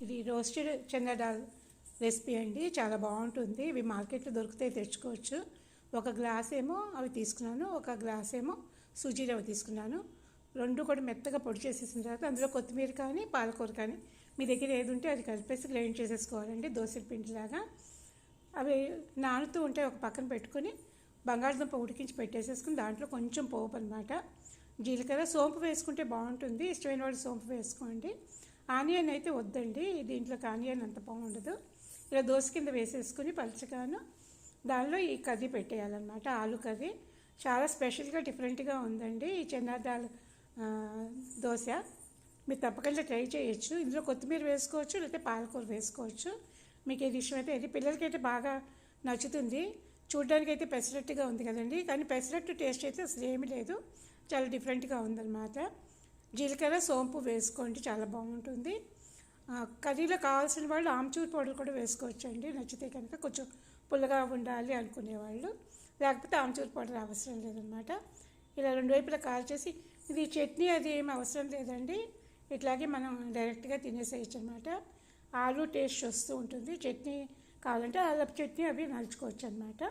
ఇది roasted chana dal recipe అండి. చాలా బాగుంటుంది. ఇవి మార్కెట్లో దొరికితే తెచ్చుకోవచ్చు. ఒక గ్లాస్ ఏమో అవి తీసుకున్నాను, ఒక గ్లాస్ ఏమో సూజీ రవ్వ తీసుకున్నాను. రెండు కూడా మెత్తగా పొడి చేసేసిన తర్వాత అందులో కొత్తిమీర కానీ పాలకూర కానీ మీ దగ్గర ఏది ఉంటే అది కలిపేసి గ్రైండ్ చేసేసుకోవాలండి దోశల పిండిలాగా. అవి నానుతూ ఉంటే ఒక పక్కన పెట్టుకుని బంగాళదుంప ఉడికించి పెట్టేసేసుకుని దాంట్లో కొంచెం పోపు అనమాట, జీలకర్ర, సోంపు వేసుకుంటే బాగుంటుంది. ఇష్టమైన వాళ్ళు సోంపు వేసుకోండి. ఆనియన్ అయితే వద్దండి, దీంట్లోకి ఆనియన్ అంత బాగుండదు. ఇలా దోశ కింద వేసేసుకుని పలచగాను దానిలో ఈ కర్రీ పెట్టేయాలన్నమాట. ఆలు కర్రీ చాలా స్పెషల్గా డిఫరెంట్గా ఉందండి ఈ చనా దాల్ దోశ. మీరు తప్పకుండా ట్రై చేయొచ్చు. ఇందులో కొత్తిమీర వేసుకోవచ్చు, లేకపోతే పాలకూర వేసుకోవచ్చు. మీకు ఏది ఇష్టమైతే అది పిల్లలకైతే బాగా నచ్చుతుంది. చూడ్డానికి అయితే పెసరట్టుగా ఉంది కదండి, కానీ పెసరట్టు టేస్ట్ అయితే అసలు ఏమీ లేదు, చాలా డిఫరెంట్గా ఉందన్నమాట. జీలకర్ర సోంపు వేసుకోండి, చాలా బాగుంటుంది. కర్రీలో కావాల్సిన వాళ్ళు ఆమ్చూర్ పౌడర్ కూడా వేసుకోవచ్చు అండి, నచ్చితే కనుక. కొంచెం పుల్లగా ఉండాలి అనుకునేవాళ్ళు, లేకపోతే ఆమ్చూర్ పౌడర్ అవసరం లేదనమాట. ఇలా రెండు వైపులా కాల్చేసి, ఇది చట్నీ అది ఏమి అవసరం లేదండి, ఇట్లాగే మనం డైరెక్ట్గా తినేసేయచ్చు అనమాట. ఆలు టేస్ట్ వస్తూ ఉంటుంది. చట్నీ కావాలంటే అల్లపు చట్నీ అవి నలుచుకోవచ్చు అనమాట.